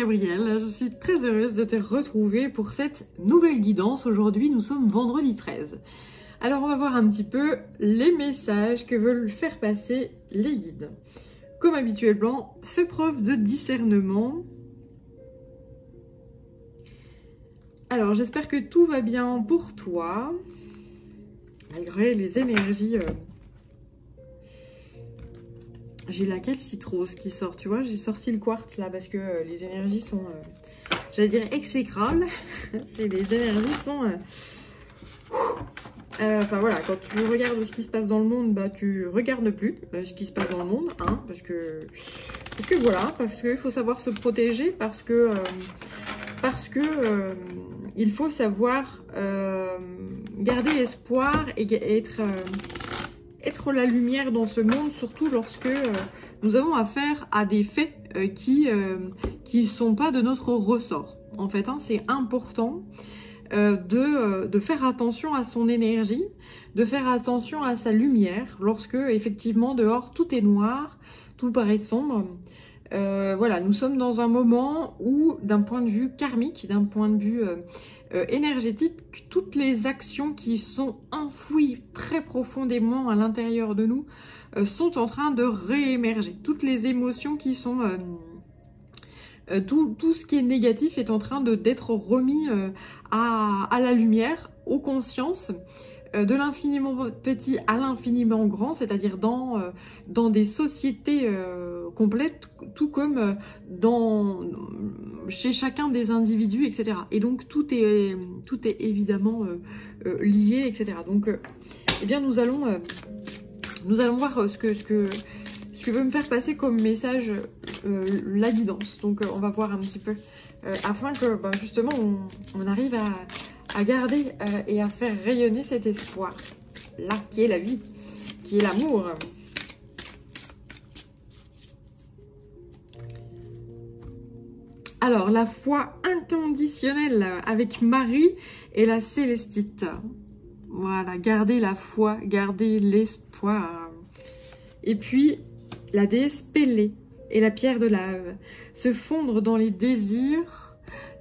Gabrielle, je suis très heureuse de te retrouver pour cette nouvelle guidance. Aujourd'hui, nous sommes vendredi 13. Alors, on va voir un petit peu les messages que veulent faire passer les guides. Comme habituellement, fais preuve de discernement. Alors, j'espère que tout va bien pour toi, malgré les énergies... J'ai la calcitrose qui sort, tu vois, j'ai sorti le quartz là parce que les énergies sont, j'allais dire exécrables. Les énergies sont... Enfin voilà, quand tu regardes ce qui se passe dans le monde, bah tu regardes plus ce qui se passe dans le monde, hein, parce que voilà, parce qu'il faut savoir se protéger, parce que il faut savoir garder espoir et être la lumière dans ce monde, surtout lorsque nous avons affaire à des faits qui sont pas de notre ressort. En fait, hein, c'est important de faire attention à son énergie, de faire attention à sa lumière, lorsque effectivement dehors tout est noir, tout paraît sombre. Voilà, nous sommes dans un moment où, d'un point de vue karmique, d'un point de vue énergétique, toutes les actions qui sont enfouies très profondément à l'intérieur de nous sont en train de réémerger. Toutes les émotions qui sont... tout ce qui est négatif est en train d'être remis à la lumière, aux consciences, de l'infiniment petit à l'infiniment grand, c'est-à-dire dans des sociétés complètes, tout comme chez chacun des individus, etc. Et donc tout est évidemment lié, etc. Donc, eh bien, nous allons voir ce que veut me faire passer comme message la guidance. Donc, on va voir un petit peu afin que justement on arrive à garder et à faire rayonner cet espoir là qui est la vie, qui est l'amour. Alors, la foi inconditionnelle avec Marie et la Célestite. Voilà, garder la foi, garder l'espoir. Et puis, la déesse Pélée et la pierre de lave. Se fondre dans les désirs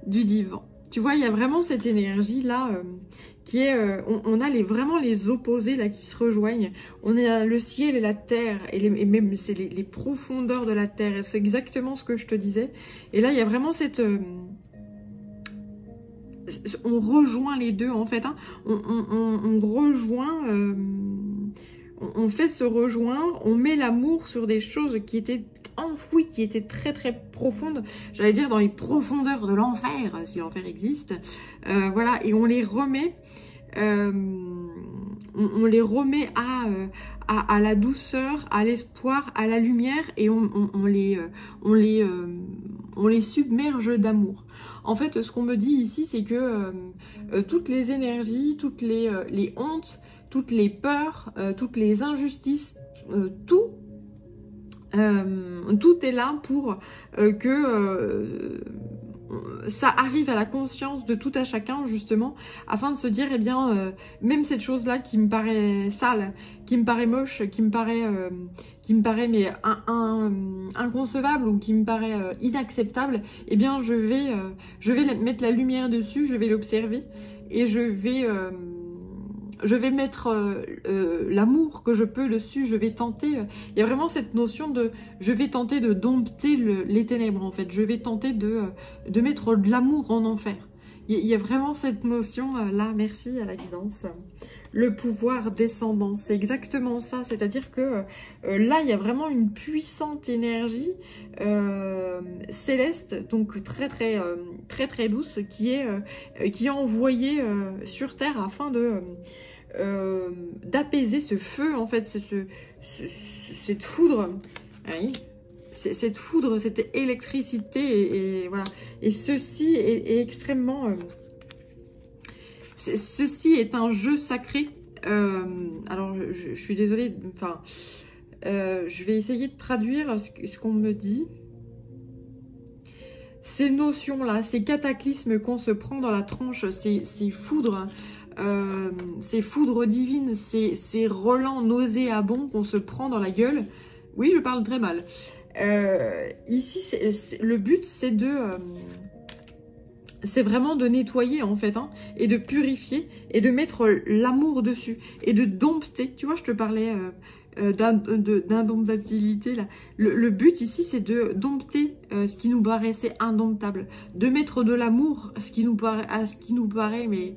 du divin. Tu vois, il y a vraiment cette énergie-là qui est... on a vraiment les opposés là qui se rejoignent. On a le ciel et la terre, et même c'est les profondeurs de la terre. Et c'est exactement ce que je te disais. Et là, il y a vraiment cette... on rejoint les deux, en fait. Hein. On rejoint... on fait se rejoindre, on met l'amour sur des choses qui étaient enfouies, qui étaient très très profondes, j'allais dire dans les profondeurs de l'enfer, si l'enfer existe, voilà, et on les remet, on les remet à la douceur, à l'espoir, à la lumière, et on les submerge d'amour. En fait, ce qu'on me dit ici, c'est que toutes les énergies, toutes les hontes, toutes les peurs, toutes les injustices, tout est là pour que ça arrive à la conscience de tout à chacun, justement, afin de se dire, eh bien, même cette chose-là qui me paraît sale, qui me paraît moche, qui me paraît mais inconcevable ou qui me paraît inacceptable, eh bien, je vais mettre la lumière dessus, je vais l'observer et je vais mettre l'amour que je peux dessus, je vais tenter, il y a vraiment cette notion de, je vais tenter de dompter les ténèbres en fait, je vais tenter de mettre de l'amour en enfer. Il y a vraiment cette notion là, merci à la guidance. Le pouvoir descendant, c'est exactement ça, c'est-à-dire que là, il y a vraiment une puissante énergie céleste, donc très très douce, qui est envoyée sur Terre afin d'apaiser ce feu, en fait, cette foudre, oui, cette foudre, cette électricité, et voilà. Et ceci est extrêmement... ceci est un jeu sacré. Alors, je suis désolée, enfin, je vais essayer de traduire ce qu'on me dit. Ces notions-là, ces cataclysmes qu'on se prend dans la tronche, ces foudres divines, ces relents nauséabonds qu'on se prend dans la gueule. Oui, je parle très mal. Ici, le but, c'est c'est vraiment de nettoyer, en fait, hein, et de purifier, et de mettre l'amour dessus, et de dompter. Tu vois, je te parlais d'indomptabilité, là. Le but, ici, c'est de dompter ce qui nous paraissait indomptable, de mettre de l'amour à ce qui nous paraît, mais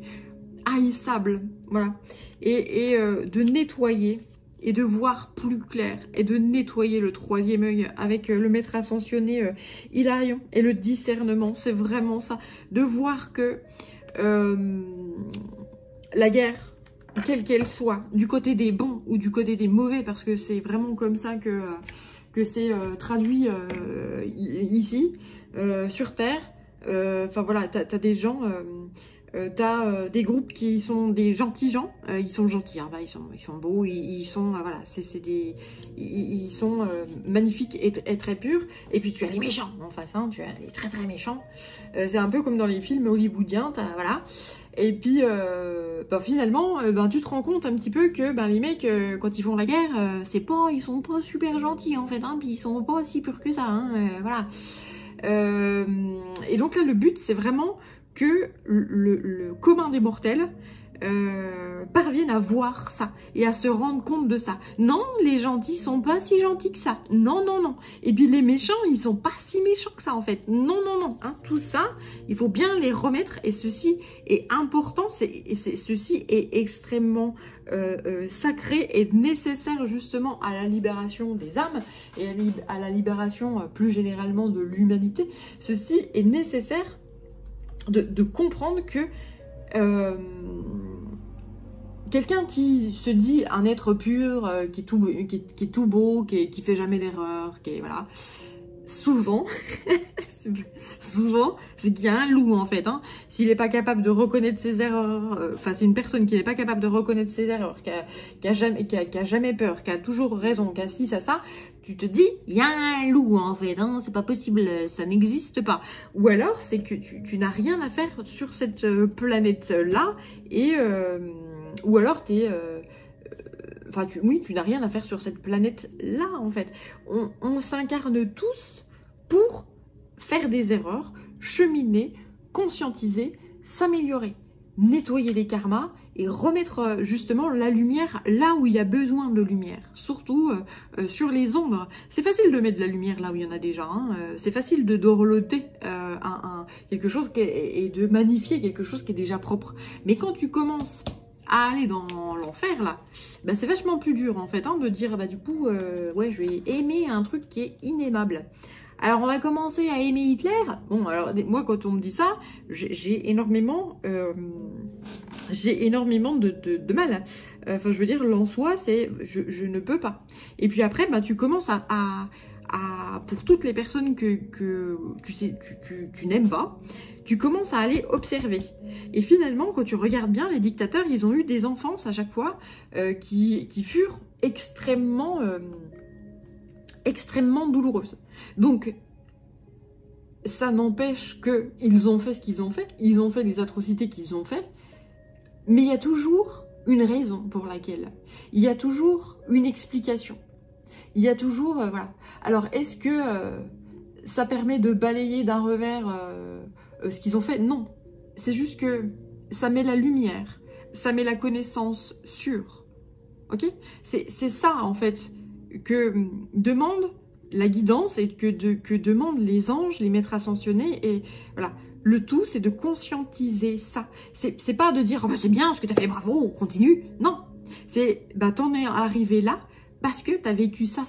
haïssable, voilà. Et de nettoyer, et de voir plus clair, et de nettoyer le troisième œil avec le maître ascensionné Hilarion, et le discernement, c'est vraiment ça, de voir que la guerre, quelle qu'elle soit, du côté des bons ou du côté des mauvais, parce que c'est vraiment comme ça que c'est traduit ici, sur Terre, enfin voilà, t'as des gens... t'as des groupes qui sont des gentils gens, ils sont gentils, hein, bah, ils sont beaux, ils sont voilà, ils sont magnifiques et très purs. Et puis tu as les méchants en face, hein, tu as les très méchants. C'est un peu comme dans les films hollywoodiens, voilà. Et puis bah, finalement, tu te rends compte un petit peu que les mecs quand ils font la guerre, ils sont pas super gentils en fait, hein, puis ils sont pas si purs que ça, hein, voilà. Et donc là, le but c'est vraiment que le commun des mortels parviennent à voir ça et à se rendre compte de ça. Non, les gentils sont pas si gentils que ça. Non, non, non. Et puis les méchants, ils sont pas si méchants que ça en fait. Non, non, non. Hein, tout ça, il faut bien les remettre et ceci est important. Ceci est extrêmement sacré et nécessaire justement à la libération des âmes et à la libération plus généralement de l'humanité. Ceci est nécessaire de comprendre que quelqu'un qui se dit un être pur, qui est tout beau, qui fait jamais d'erreur, voilà, souvent, c'est qu'il y a un loup en fait. Hein. S'il n'est pas capable de reconnaître ses erreurs, enfin c'est une personne qui n'est pas capable de reconnaître ses erreurs, qui a jamais peur, qui a toujours raison, qui a ci, ça, tu te dis, il y a un loup en fait, hein, c'est pas possible, ça n'existe pas. Ou alors c'est que tu n'as rien à faire sur cette planète-là, et ou alors t'es... Enfin, tu n'as rien à faire sur cette planète-là, en fait. On s'incarne tous pour faire des erreurs, cheminer, conscientiser, s'améliorer, nettoyer les karmas et remettre justement la lumière là où il y a besoin de lumière, surtout sur les ombres. C'est facile de mettre de la lumière là où il y en a déjà, hein. C'est facile de dorloter quelque chose et de magnifier quelque chose qui est déjà propre. Mais quand tu commences à aller dans l'enfer là, c'est vachement plus dur en fait, hein, de dire du coup ouais, je vais aimer un truc qui est inaimable. Alors on va commencer à aimer Hitler. Bon, alors moi quand on me dit ça, j'ai énormément de mal. Enfin je veux dire, l'en soi c'est je ne peux pas. Et puis après tu commences à pour toutes les personnes que tu n'aimes pas, tu commences à aller observer. Et finalement, quand tu regardes bien, les dictateurs, ils ont eu des enfances à chaque fois qui furent extrêmement douloureuses. Donc, ça n'empêche qu'ils ont fait ce qu'ils ont fait, ils ont fait les atrocités qu'ils ont fait, mais il y a toujours une raison pour laquelle. Il y a toujours une explication. Il y a toujours... voilà. Alors, est-ce que ça permet de balayer d'un revers ce qu'ils ont fait? Non. C'est juste que ça met la lumière, ça met la connaissance sûre. Ok? C'est ça, en fait, que demande la guidance et que demandent les anges, les maîtres ascensionnés. Et voilà. Le tout, c'est de conscientiser ça. C'est pas de dire, oh, c'est bien ce que tu as fait, bravo, continue. Non. C'est, t'en es arrivé là, parce que tu as vécu ça,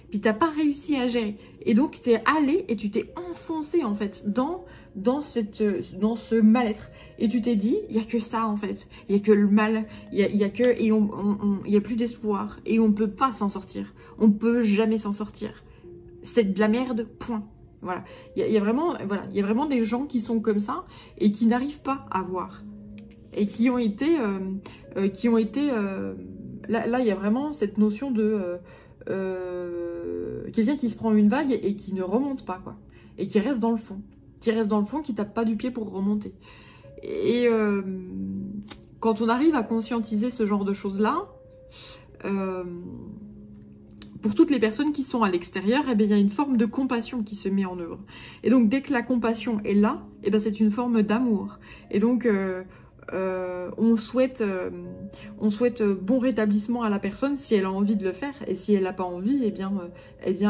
puis tu n'as pas réussi à gérer. Et donc, tu es allé et tu t'es enfoncé, en fait, dans ce mal-être. Et tu t'es dit, il n'y a que ça, en fait. Il n'y a que le mal. Il y a plus d'espoir. Et on ne peut pas s'en sortir. On ne peut jamais s'en sortir. C'est de la merde, point. Voilà. Il y a vraiment des gens qui sont comme ça et qui n'arrivent pas à voir. Et qui ont été... Là, il y a vraiment cette notion de quelqu'un qui se prend une vague et qui ne remonte pas, quoi. Et qui reste dans le fond. Qui tape pas du pied pour remonter. Et quand on arrive à conscientiser ce genre de choses-là, pour toutes les personnes qui sont à l'extérieur, eh bien, il y a une forme de compassion qui se met en œuvre. Et donc, dès que la compassion est là, eh bien, c'est une forme d'amour. Et donc, on souhaite bon rétablissement à la personne si elle a envie de le faire. Et si elle n'a pas envie, eh bien,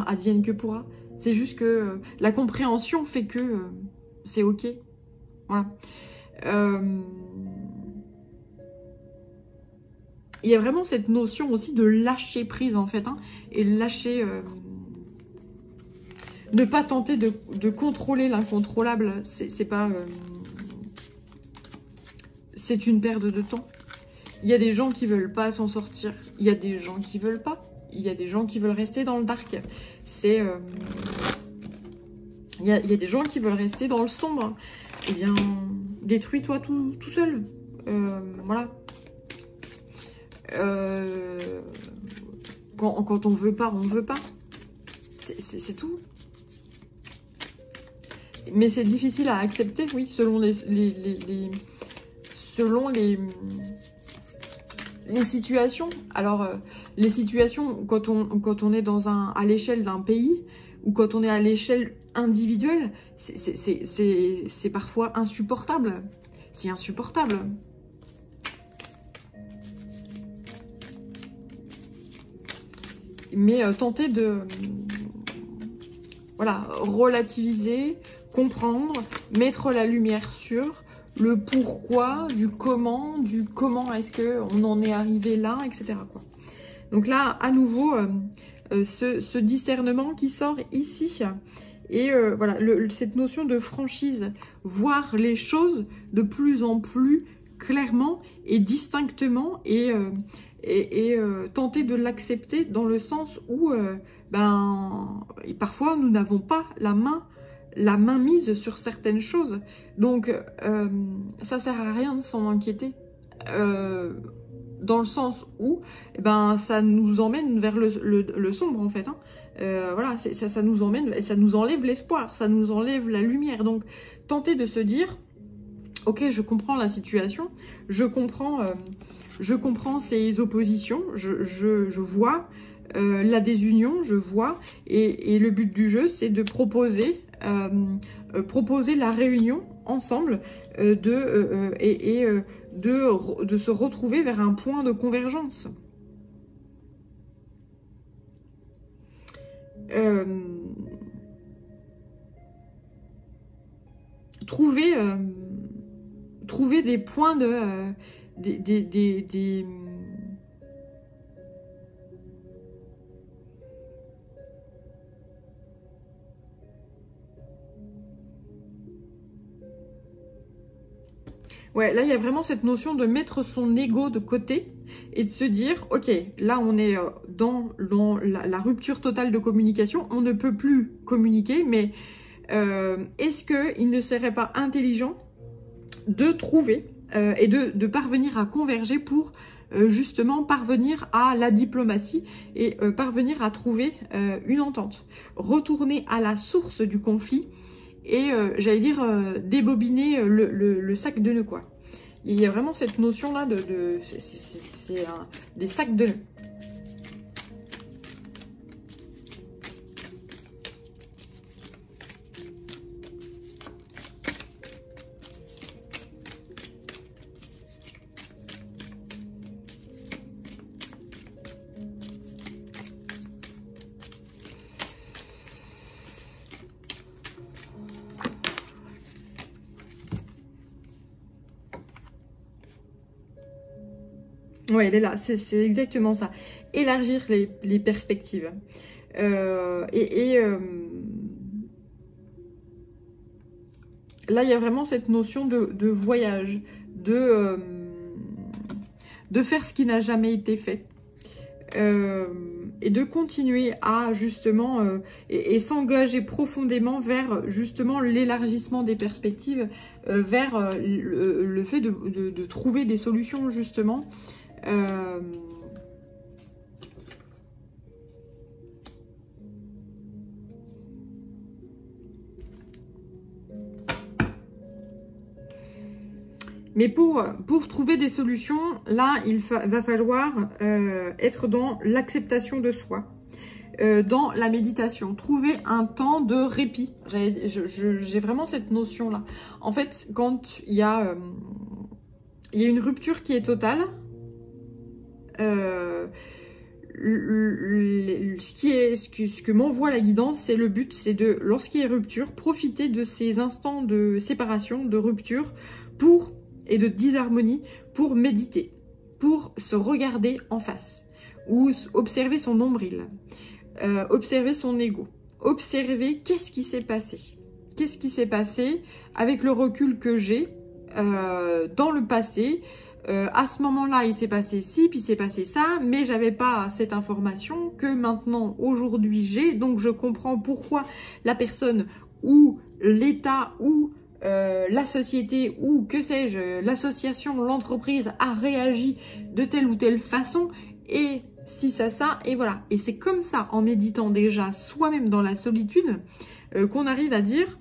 advienne que pourra. C'est juste que la compréhension fait que c'est OK. Voilà. Il y a vraiment cette notion aussi de lâcher prise, en fait, hein, et lâcher... ne pas tenter de contrôler l'incontrôlable, c'est pas... c'est une perte de temps. Il y a des gens qui veulent pas s'en sortir. Il y a des gens qui veulent pas. Il y a des gens qui veulent rester dans le dark. C'est... il y a des gens qui veulent rester dans le sombre. Eh bien, détruis-toi tout seul. Voilà. Quand on veut pas, on veut pas. C'est tout. Mais c'est difficile à accepter, oui, selon les situations. Alors, les situations, quand on est à l'échelle d'un pays, ou quand on est à l'échelle individuelle, c'est parfois insupportable. C'est insupportable. Mais tenter de... voilà, relativiser, comprendre, mettre la lumière sur le pourquoi, du comment est-ce qu'on en est arrivé là, etc. quoi. Donc là, à nouveau, ce discernement qui sort ici. Et voilà, cette notion de franchise, voir les choses de plus en plus clairement et distinctement et tenter de l'accepter dans le sens où parfois nous n'avons pas la main mise sur certaines choses. Donc ça sert à rien de s'en inquiéter. Dans le sens où ça nous emmène vers le sombre en fait. Hein. Voilà, ça nous emmène et ça nous enlève l'espoir, ça nous enlève la lumière. Donc tenter de se dire, ok, je comprends la situation, je comprends ces oppositions, je vois la désunion, je vois, et le but du jeu, c'est de proposer la réunion ensemble de se retrouver vers un point de convergence. Trouver des points ouais, là, il y a vraiment cette notion de mettre son ego de côté et de se dire, ok, là, on est dans la rupture totale de communication, on ne peut plus communiquer, mais est-ce qu'il ne serait pas intelligent de trouver et de parvenir à converger pour justement parvenir à la diplomatie et parvenir à trouver une entente, retourner à la source du conflit et j'allais dire débobiner le sac de nœuds quoi. Il y a vraiment cette notion là c'est des sacs de nœuds. Oui, elle est là, c'est exactement ça. Élargir les perspectives. Là, il y a vraiment cette notion de voyage, de faire ce qui n'a jamais été fait. Et de continuer à justement et s'engager profondément vers justement l'élargissement des perspectives, vers le fait de trouver des solutions justement. Mais pour trouver des solutions, là, il va falloir être dans l'acceptation de soi. dans la méditation. Trouver un temps de répit. J'ai vraiment cette notion-là. En fait, quand il y a une rupture qui est totale, ce que m'envoie la guidance, c'est le but, c'est de, lorsqu'il y a rupture, profiter de ces instants de séparation, de rupture, et de disharmonie, pour méditer, pour se regarder en face, ou observer son nombril, observer son ego, observer qu'est-ce qui s'est passé. Qu'est-ce qui s'est passé avec le recul que j'ai dans le passé. À ce moment-là, il s'est passé ci, puis il s'est passé ça, mais j'avais pas cette information que maintenant, aujourd'hui, j'ai. Donc, je comprends pourquoi la personne ou l'État ou la société ou, que sais-je, l'association, l'entreprise a réagi de telle ou telle façon. Et si ça, et voilà. Et c'est comme ça, en méditant déjà soi-même dans la solitude, qu'on arrive à dire...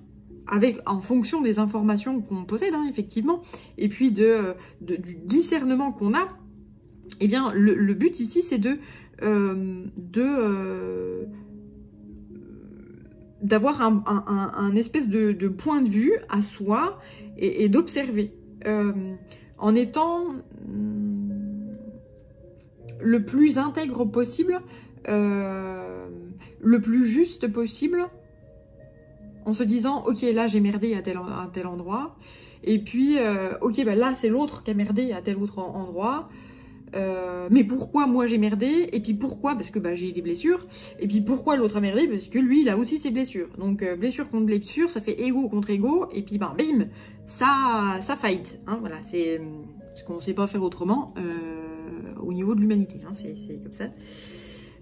en fonction des informations qu'on possède, hein, effectivement, et puis du discernement qu'on a, eh bien, le but ici, c'est d'avoir un espèce de point de vue à soi et d'observer, en étant le plus intègre possible, le plus juste possible, en se disant, ok, là j'ai merdé à tel endroit, et puis, ok, bah là c'est l'autre qui a merdé à tel autre endroit, mais pourquoi moi j'ai merdé, et puis pourquoi, parce que bah, j'ai des blessures, et puis pourquoi l'autre a merdé, parce que lui il a aussi ses blessures, donc blessure contre blessure, ça fait ego contre ego, et puis bah, bim, ça fight, hein, voilà, c'est ce qu'on ne sait pas faire autrement au niveau de l'humanité, hein, c'est comme ça,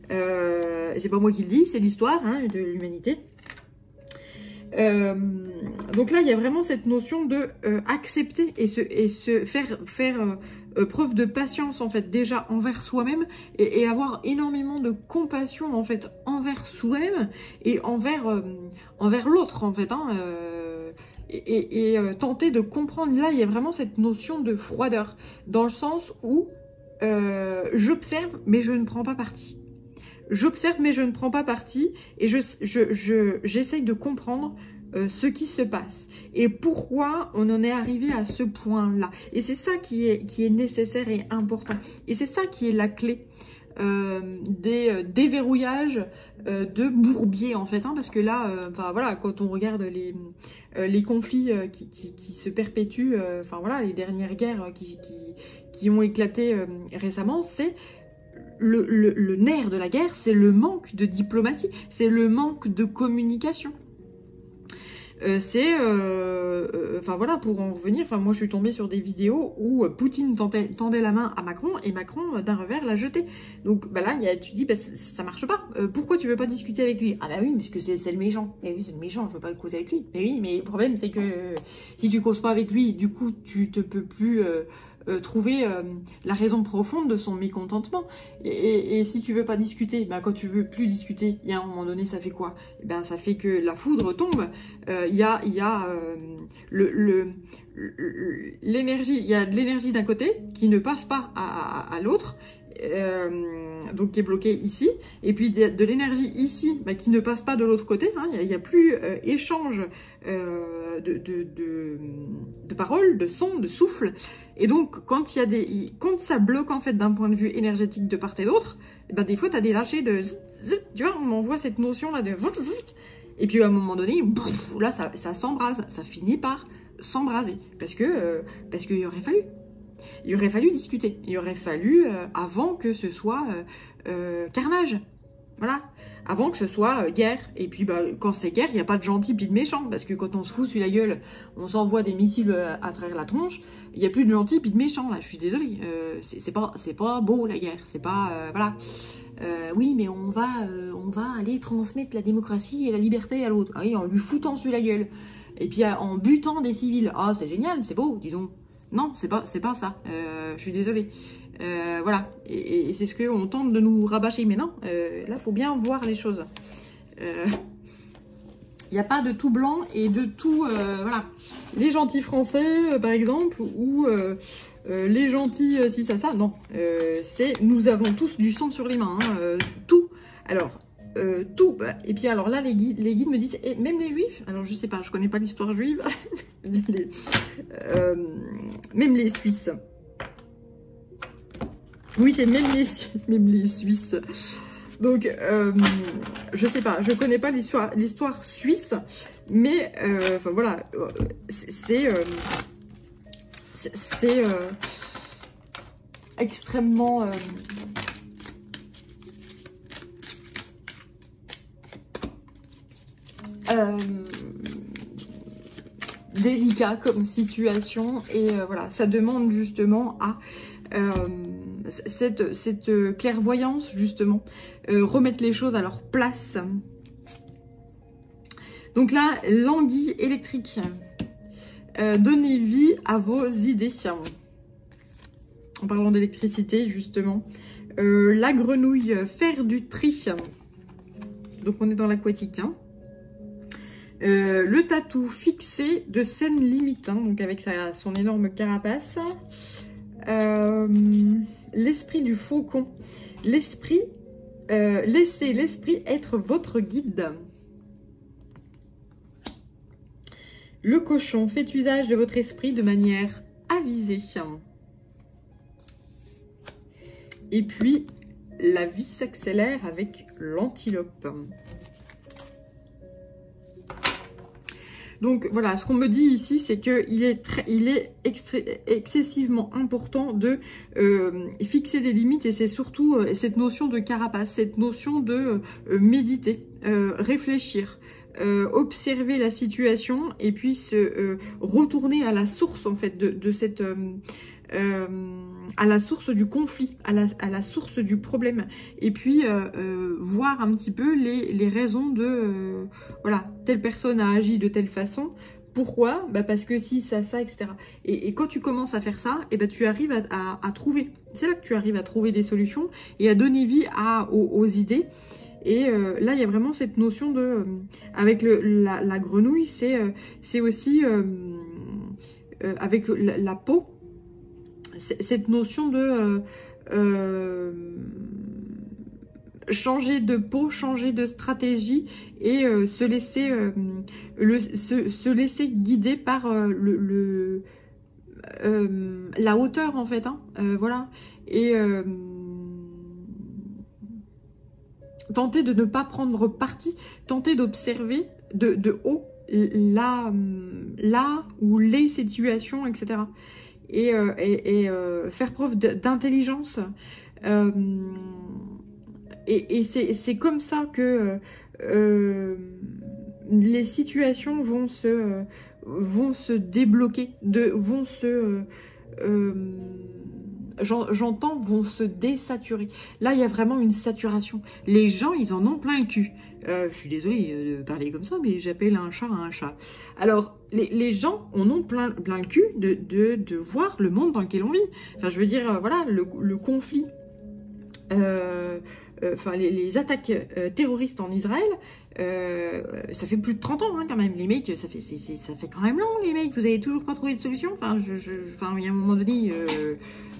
c'est pas moi qui le dis, c'est l'histoire hein, de l'humanité. Donc là, il y a vraiment cette notion de accepter et se faire preuve de patience en fait déjà envers soi-même et avoir énormément de compassion en fait envers soi-même et envers l'autre en fait. Hein, tenter de comprendre. Là, il y a vraiment cette notion de froideur dans le sens où j'observe mais je ne prends pas parti. J'observe mais je ne prends pas parti et j'essaye de comprendre ce qui se passe et pourquoi on en est arrivé à ce point-là. Et c'est ça qui est nécessaire et important. Et c'est ça qui est la clé des déverrouillages de bourbier en fait. Hein, parce que là, voilà, quand on regarde les conflits qui se perpétuent, voilà, les dernières guerres qui ont éclaté récemment, c'est... Le nerf de la guerre, c'est le manque de diplomatie, c'est le manque de communication. Voilà, pour en revenir, moi je suis tombée sur des vidéos où Poutine tendait la main à Macron et Macron d'un revers l'a jeté. Donc bah là, tu dis, bah, ça marche pas. Pourquoi tu veux pas discuter avec lui? Ah bah oui, parce que c'est le méchant. Mais oui, c'est le méchant, je veux pas causer avec lui. Mais oui, mais le problème c'est que si tu causes pas avec lui, du coup tu te peux plus... trouver la raison profonde de son mécontentement. Et si tu veux pas discuter, bah, quand tu veux plus discuter, il y a un moment donné, ça fait quoi? Eh ben, ça fait que la foudre tombe. Il y a l'énergie, il y a de l'énergie d'un côté qui ne passe pas à l'autre. Donc qui est bloqué ici, et puis de l'énergie ici bah, qui ne passe pas de l'autre côté, hein. Il n'y a plus échange de paroles, de sons, de souffles, et donc quand ça bloque en fait d'un point de vue énergétique de part et d'autre, bah, des fois tu as des lâchers de tu vois, on m'envoie cette notion là de et puis à un moment donné, là ça s'embrase, ça finit par s'embraser, parce que il aurait fallu. Il aurait fallu discuter. Il aurait fallu, avant que ce soit carnage. Voilà. Avant que ce soit guerre. Et puis, bah, quand c'est guerre, il n'y a pas de gentil puis de méchant. Parce que quand on se fout sur la gueule, on s'envoie des missiles à travers la tronche, il n'y a plus de gentil puis de méchant. Là, je suis désolée. C'est pas beau, la guerre. C'est pas... voilà. Oui, mais on va aller transmettre la démocratie et la liberté à l'autre. Ah oui, en lui foutant sur la gueule. Et puis, en butant des civils. Ah, c'est génial, c'est beau, dis donc. Non, c'est pas ça. Je suis désolée. Voilà. Et c'est ce qu'on tente de nous rabâcher. Mais non, là, il faut bien voir les choses. Il n'y a pas de tout blanc et de tout... voilà. Les gentils français, par exemple, ou les gentils si ça. Non. Nous avons tous du sang sur les mains. Hein, tout. Alors, tout. Et puis alors là, les guides me disent, et même les juifs, alors je sais pas, je connais pas l'histoire juive, même les Suisses. Oui, c'est même les Suisses. Donc, je sais pas, je connais pas l'histoire suisse, mais enfin voilà, c'est extrêmement délicat comme situation, et voilà, ça demande justement à cette clairvoyance, justement, remettre les choses à leur place. Donc là, l'anguille électrique, donnez vie à vos idées. En parlant d'électricité, justement. La grenouille, faire du tri. Donc on est dans l'aquatique, hein. Le tatou, fixé de scène limite, hein, donc avec son énorme carapace. L'esprit du faucon. L'esprit, laissez l'esprit être votre guide. Le cochon, faites usage de votre esprit de manière avisée. Et puis, la vie s'accélère avec l'antilope. Donc voilà, ce qu'on me dit ici, c'est qu'il est excessivement important de fixer des limites, et c'est surtout cette notion de carapace, cette notion de méditer, réfléchir, observer la situation, et puis se retourner à la source en fait de cette... à la source du conflit, à la source du problème, et puis voir un petit peu les raisons de voilà, telle personne a agi de telle façon. Pourquoi? Bah parce que si, ça, etc. Et quand tu commences à faire ça, et bah tu arrives à trouver. C'est là que tu arrives à trouver des solutions et à donner vie aux idées. Et là, il y a vraiment cette notion de... avec la grenouille, c'est aussi... avec la peau, cette notion de changer de peau, changer de stratégie, et se laisser guider par la hauteur en fait, hein, voilà, et tenter de ne pas prendre parti, tenter d'observer de haut là où les situations, etc. Et faire preuve d'intelligence. Et c'est comme ça que les situations vont se débloquer, j'entends, vont se désaturer. Là, il y a vraiment une saturation. Les gens, ils en ont plein le cul. Je suis désolée de parler comme ça, mais j'appelle un chat un chat. Alors, les gens en ont plein le cul de voir le monde dans lequel on vit. Enfin, je veux dire, voilà, le conflit, enfin, les attaques terroristes en Israël, ça fait plus de 30 ans, hein, quand même. Les mecs, ça fait quand même long, les mecs. Vous avez toujours pas trouvé de solution. Enfin, enfin, il y a un moment donné,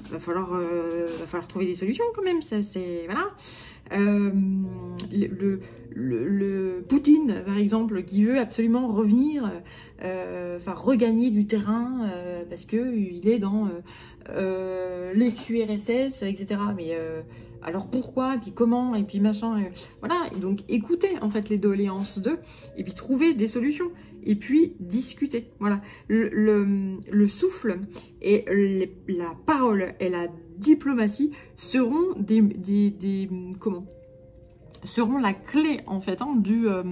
va falloir trouver des solutions quand même. Ça, c'est voilà. Le Poutine, par exemple, qui veut absolument revenir, enfin regagner du terrain parce que il est dans les QRSS, etc. Mais alors pourquoi, et puis comment, et puis machin, voilà. Et donc écoutez en fait les doléances d'eux, et puis trouver des solutions, et puis discuter. Voilà, le souffle et la parole et la diplomatie seront seront la clé en fait, hein, de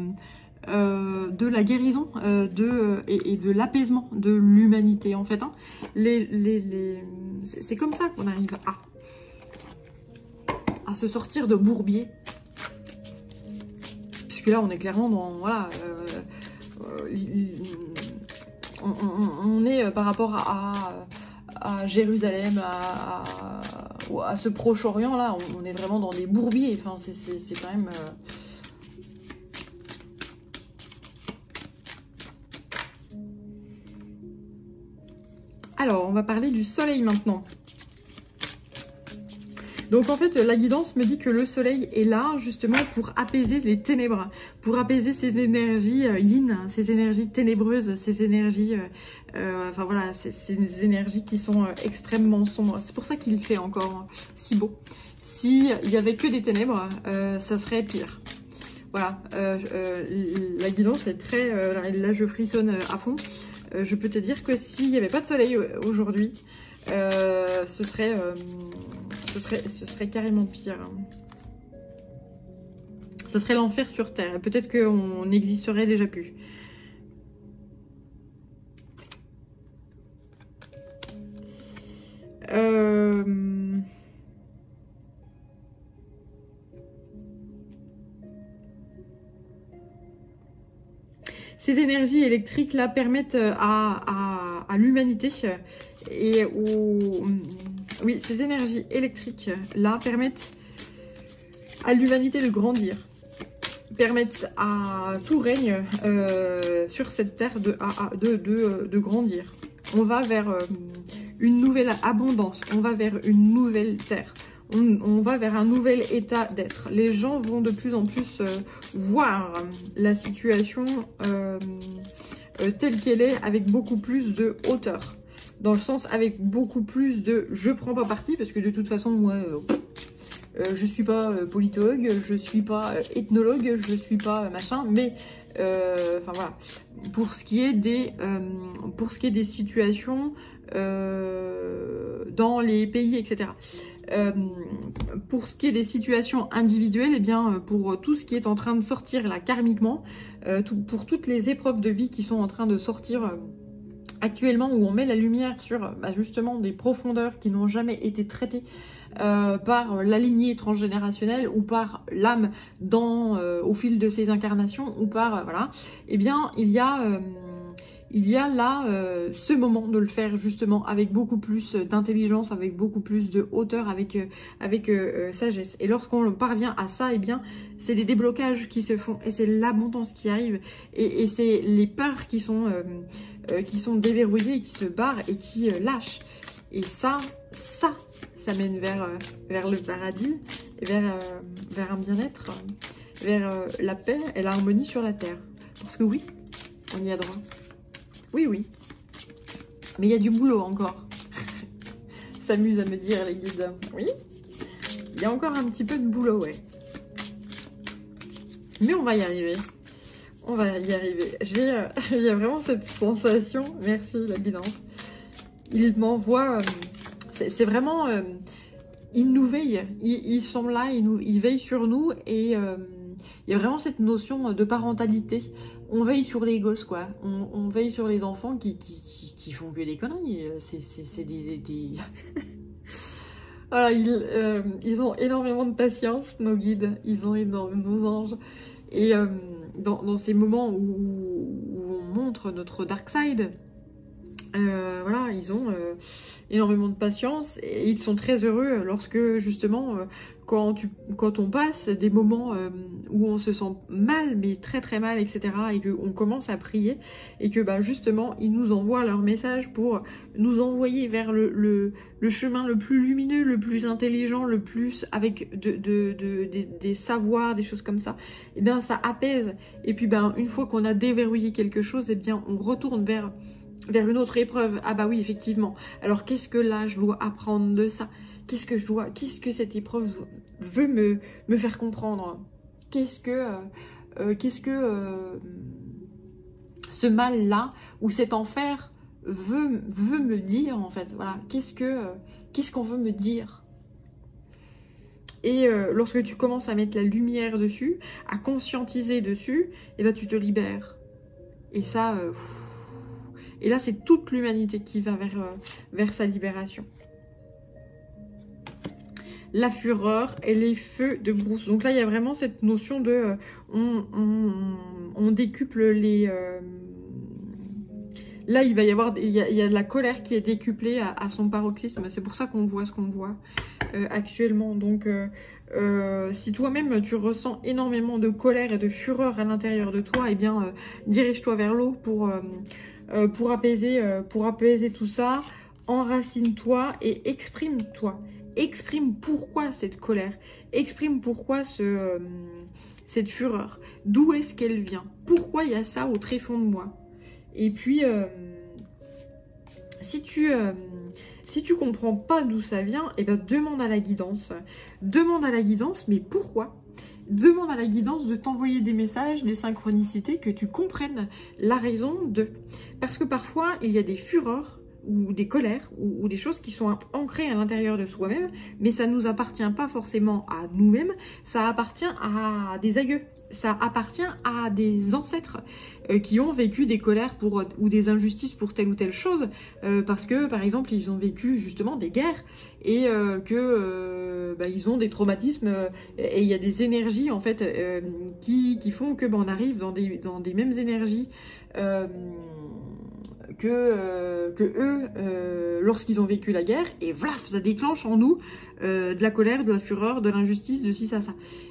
la guérison et de l'apaisement de l'humanité en fait, hein. C'est comme ça qu'on arrive à se sortir de bourbier, puisque là on est clairement dans voilà, on est par rapport à Jérusalem, à ce Proche-Orient là, on est vraiment dans des bourbiers. Enfin, c'est quand même Alors, on va parler du soleil maintenant. Donc en fait, la guidance me dit que le soleil est là justement pour apaiser les ténèbres, pour apaiser ces énergies yin, ces énergies ténébreuses, ces énergies, enfin voilà, ces énergies qui sont extrêmement sombres. C'est pour ça qu'il fait encore si beau. S'il n'y avait que des ténèbres, ça serait pire. Voilà, la guidance est très... là, je frissonne à fond. Je peux te dire que s'il n'y avait pas de soleil aujourd'hui, ce serait carrément pire. Ce serait l'enfer sur Terre. Peut-être qu'on n'existerait déjà plus. Ces énergies électriques là permettent à l'humanité et oui, ces énergies électriques là permettent à l'humanité de grandir, permettent à tout règne sur cette terre de grandir. On va vers une nouvelle abondance, on va vers une nouvelle terre. On va vers un nouvel état d'être. Les gens vont de plus en plus voir la situation telle qu'elle est, avec beaucoup plus de hauteur. Dans le sens avec beaucoup plus de... Je prends pas parti, parce que de toute façon, moi, je suis pas politologue, je suis pas ethnologue, je suis pas machin, mais... enfin voilà. Pour ce qui est des situations dans les pays, etc. Pour ce qui est des situations individuelles, et bien pour tout ce qui est en train de sortir là karmiquement, pour toutes les épreuves de vie qui sont en train de sortir actuellement, où on met la lumière sur justement des profondeurs qui n'ont jamais été traitées par la lignée transgénérationnelle ou par l'âme au fil de ses incarnations, ou par voilà, et bien il y a là ce moment de le faire justement avec beaucoup plus d'intelligence, avec beaucoup plus de hauteur, avec sagesse. Et lorsqu'on parvient à ça, eh bien, c'est des déblocages qui se font et c'est l'abondance qui arrive et c'est les peurs qui sont déverrouillées, qui se barrent et qui lâchent. Et ça mène vers le paradis, vers un bien-être, vers la paix et l'harmonie sur la terre. Parce que oui, on y a droit. Oui, oui. Mais il y a du boulot encore. S'amuse à me dire les guides. Oui. Il y a encore un petit peu de boulot, ouais. Mais on va y arriver. On va y arriver. Il y a vraiment cette sensation. Merci la guidance. Il m'envoie... c'est vraiment... ils nous veillent. Ils sont là, ils veillent sur nous. Et il y a vraiment cette notion de parentalité. On veille sur les gosses, quoi. On veille sur les enfants qui font que des conneries. C'est des... Voilà, ils ont énormément de patience, nos guides. Ils ont nos anges. Et dans ces moments où on montre notre dark side, voilà, ils ont énormément de patience et ils sont très heureux lorsque justement quand on passe des moments où on se sent mal, mais très très mal, etc., et qu'on commence à prier et que justement ils nous envoient leur message pour nous envoyer vers le chemin le plus lumineux, le plus intelligent, le plus avec des savoirs, des choses comme ça. Et bien ça apaise. Et puis une fois qu'on a déverrouillé quelque chose, et bien on retourne vers une autre épreuve. Ah bah oui, effectivement. Alors qu'est-ce que là je dois apprendre de ça? Qu'est-ce que cette épreuve veut me faire comprendre? Qu'est-ce que ce mal-là ou cet enfer veut me dire en fait? Voilà. Qu'est-ce qu'on veut me dire? Et lorsque tu commences à mettre la lumière dessus, à conscientiser dessus, et ben tu te libères. Et ça, et là c'est toute l'humanité qui va vers sa libération. La fureur et les feux de brousse. Donc là, il y a vraiment cette notion de... on décuple les... Là, il va y avoir... Il y a de la colère qui est décuplée à son paroxysme. C'est pour ça qu'on voit ce qu'on voit actuellement. Donc, si toi-même, tu ressens énormément de colère et de fureur à l'intérieur de toi, eh bien, dirige-toi vers l'eau pour apaiser tout ça. Enracine-toi et exprime-toi. exprime pourquoi cette colère, exprime pourquoi cette fureur, d'où est-ce qu'elle vient, pourquoi il y a ça au tréfonds de moi. Et puis, si tu comprends pas d'où ça vient, eh ben demande à la guidance. Demande à la guidance, mais pourquoi? Demande à la guidance de t'envoyer des messages, des synchronicités, que tu comprennes la raison de. Parce que parfois, il y a des fureurs ou des colères ou des choses qui sont ancrées à l'intérieur de soi-même, mais ça ne nous appartient pas forcément à nous-mêmes, ça appartient à des aïeux, ça appartient à des ancêtres qui ont vécu des colères ou des injustices pour telle ou telle chose, parce que par exemple ils ont vécu justement des guerres et ils ont des traumatismes et il y a des énergies en fait qui font que on arrive dans des mêmes énergies que eux lorsqu'ils ont vécu la guerre, et vlaf, ça déclenche en nous de la colère, de la fureur, de l'injustice, de ci, ça.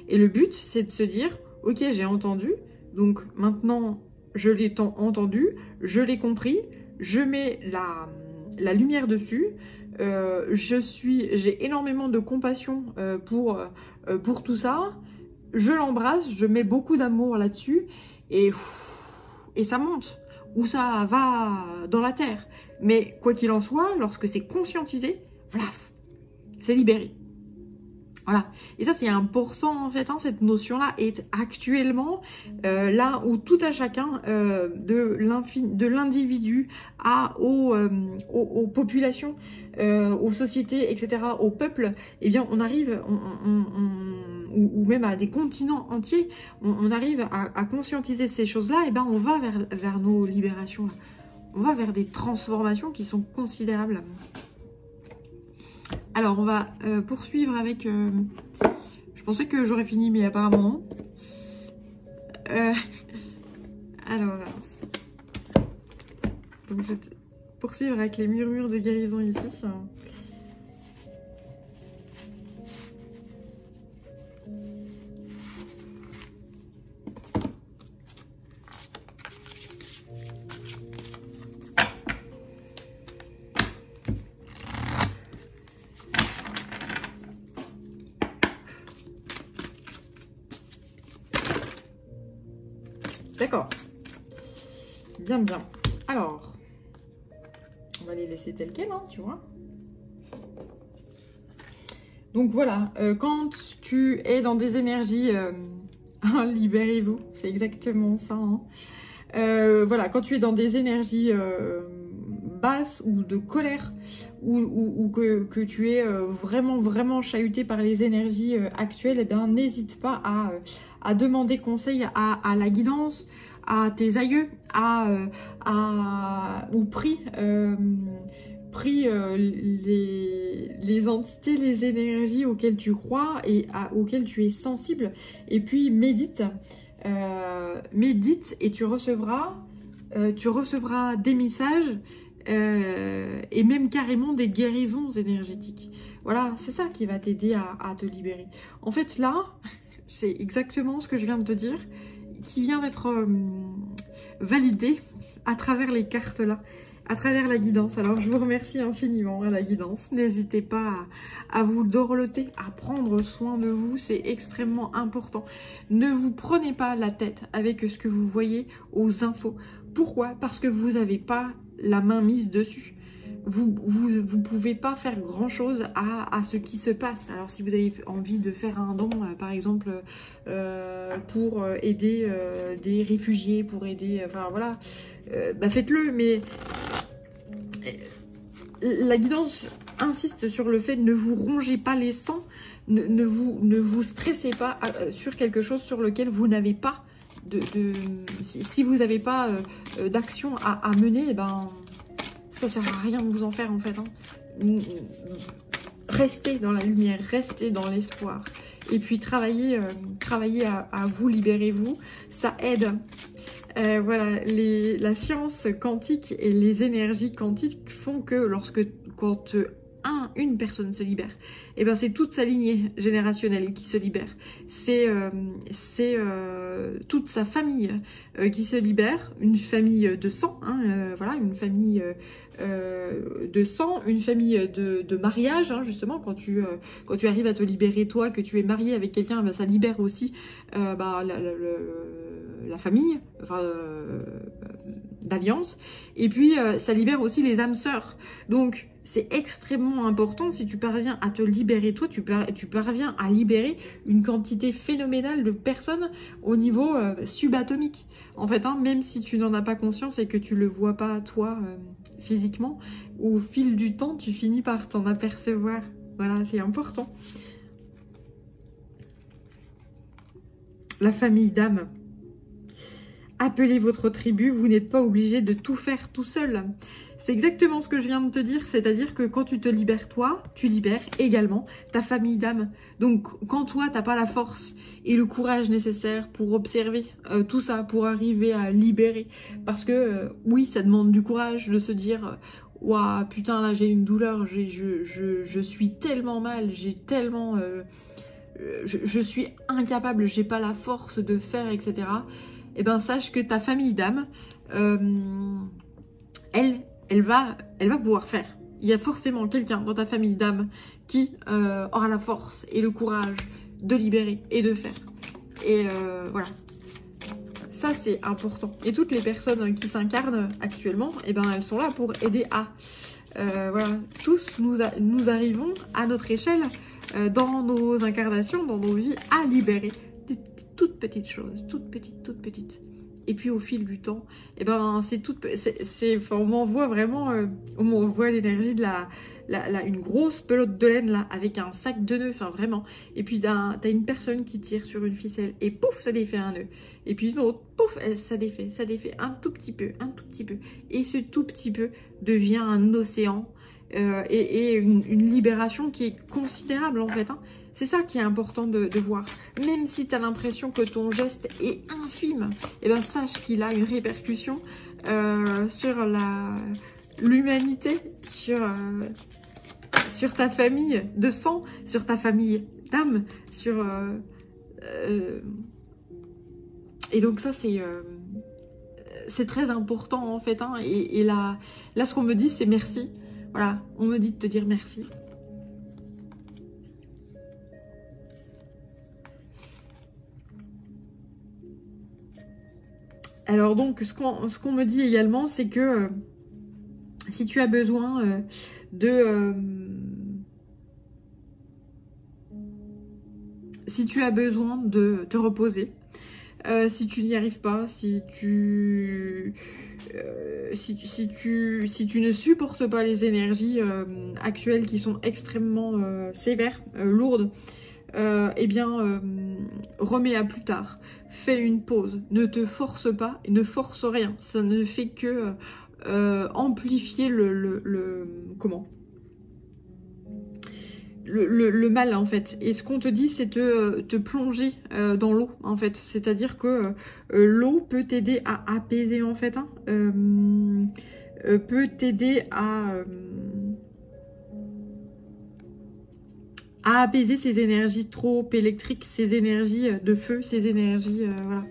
Et le but, c'est de se dire, ok, j'ai entendu, donc maintenant, je l'ai entendu, je l'ai compris, je mets la lumière dessus, j'ai énormément de compassion pour tout ça, je l'embrasse, je mets beaucoup d'amour là-dessus, et ça monte. Ou ça va dans la terre. Mais quoi qu'il en soit, lorsque c'est conscientisé, vlaf, c'est libéré. Voilà. Et ça, c'est important, en fait, hein, cette notion-là est actuellement là où tout à chacun, de l'individu aux populations, aux sociétés, etc., aux peuples, eh bien, on arrive, ou même à des continents entiers, on arrive à conscientiser ces choses-là, et ben on va vers nos libérations. Là. On va vers des transformations qui sont considérables. Alors, on va poursuivre avec... je pensais que j'aurais fini, mais apparemment... alors... Donc, je vais poursuivre avec les murmures de guérison ici. D'accord. Bien, bien. Alors, on va les laisser tels quels, hein, tu vois. Donc voilà, quand tu es dans des énergies... libérez-vous, c'est exactement ça. Hein. Voilà, quand tu es dans des énergies basses ou de colère, ou que tu es vraiment chahuté par les énergies actuelles, eh bien n'hésite pas à demander conseil à la guidance, à tes aïeux, ou prie les entités, les énergies auxquelles tu crois et auxquelles tu es sensible, et puis médite et tu recevras des messages et même carrément des guérisons énergétiques. Voilà, c'est ça qui va t'aider à te libérer. En fait là, c'est exactement ce que je viens de te dire qui vient d'être validé à travers les cartes là, à travers la guidance. Alors je vous remercie infiniment à la guidance. N'hésitez pas à vous dorloter, à prendre soin de vous, c'est extrêmement important. Ne vous prenez pas la tête avec ce que vous voyez aux infos. Pourquoi? Parce que vous n'avez pas la main mise dessus. Vous pouvez pas faire grand chose à ce qui se passe. Alors si vous avez envie de faire un don, par exemple, pour aider des réfugiés, pour aider, enfin voilà, bah faites-le. Mais la guidance insiste sur le fait de ne vous rongez pas les sangs, ne vous stressez pas sur quelque chose sur lequel vous n'avez pas si vous n'avez pas d'action à mener, eh ben ça sert à rien de vous en faire en fait. Hein. Restez dans la lumière, restez dans l'espoir. Et puis travaillez à vous, libérez-vous. Ça aide. Voilà, la science quantique et les énergies quantiques font que quand une personne se libère, et ben c'est toute sa lignée générationnelle qui se libère. C'est toute sa famille qui se libère, une famille de sang, hein, voilà, une famille de sang, une famille de mariage, hein, justement, quand tu arrives à te libérer toi, que tu es marié avec quelqu'un, ben, ça libère aussi la famille, enfin, d'alliance, et puis ça libère aussi les âmes sœurs. Donc c'est extrêmement important, si tu parviens à te libérer toi, tu parviens à libérer une quantité phénoménale de personnes au niveau subatomique. En fait, hein, même si tu n'en as pas conscience et que tu le vois pas toi physiquement, au fil du temps, tu finis par t'en apercevoir. Voilà, c'est important. La famille d'âmes. Appelez votre tribu, vous n'êtes pas obligé de tout faire tout seul. C'est exactement ce que je viens de te dire, c'est-à-dire que quand tu te libères toi, tu libères également ta famille d'âme. Donc quand toi, t'as pas la force et le courage nécessaire pour observer tout ça, pour arriver à libérer, parce que oui, ça demande du courage de se dire « Ouah, putain, là j'ai une douleur, je suis tellement mal, j'ai tellement... je suis incapable, j'ai pas la force de faire, etc. » Eh ben sache que ta famille d'âme, elle va pouvoir faire. Il y a forcément quelqu'un dans ta famille d'âme qui aura la force et le courage de libérer et de faire. Et voilà. Ça, c'est important. Et toutes les personnes qui s'incarnent actuellement, eh ben, elles sont là pour aider à... voilà. Tous, nous arrivons à notre échelle, dans nos incarnations, dans nos vies, à libérer des toutes petites choses, toutes petites. Et puis au fil du temps, eh ben enfin, on m'envoie vraiment, on m'envoie l'énergie de une grosse pelote de laine là, avec un sac de nœuds, enfin vraiment. Et puis t'as une personne qui tire sur une ficelle et pouf, ça défait un nœud. Et puis une autre, pouf, ça défait un tout petit peu. Et ce tout petit peu devient un océan et une libération qui est considérable en fait, hein. C'est ça qui est important de voir. Même si tu as l'impression que ton geste est infime, eh ben sache qu'il a une répercussion sur l'humanité, sur ta famille de sang, sur ta famille d'âme, sur... Et donc ça, c'est très important en fait, hein. Et là, ce qu'on me dit, c'est merci. Voilà, on me dit de te dire merci. Alors donc, ce qu'on me dit également, c'est que si tu as besoin si tu as besoin de te reposer, si tu n'y arrives pas, si tu ne supportes pas les énergies actuelles qui sont extrêmement sévères, lourdes, eh bien, remets à plus tard. Fais une pause. Ne te force pas, ne force rien. Ça ne fait que amplifier le mal, en fait. Et ce qu'on te dit, c'est te plonger dans l'eau, en fait. C'est-à-dire que l'eau peut t'aider à apaiser, en fait, hein, peut t'aider à apaiser ces énergies trop électriques, ces énergies de feu, ces énergies... voilà.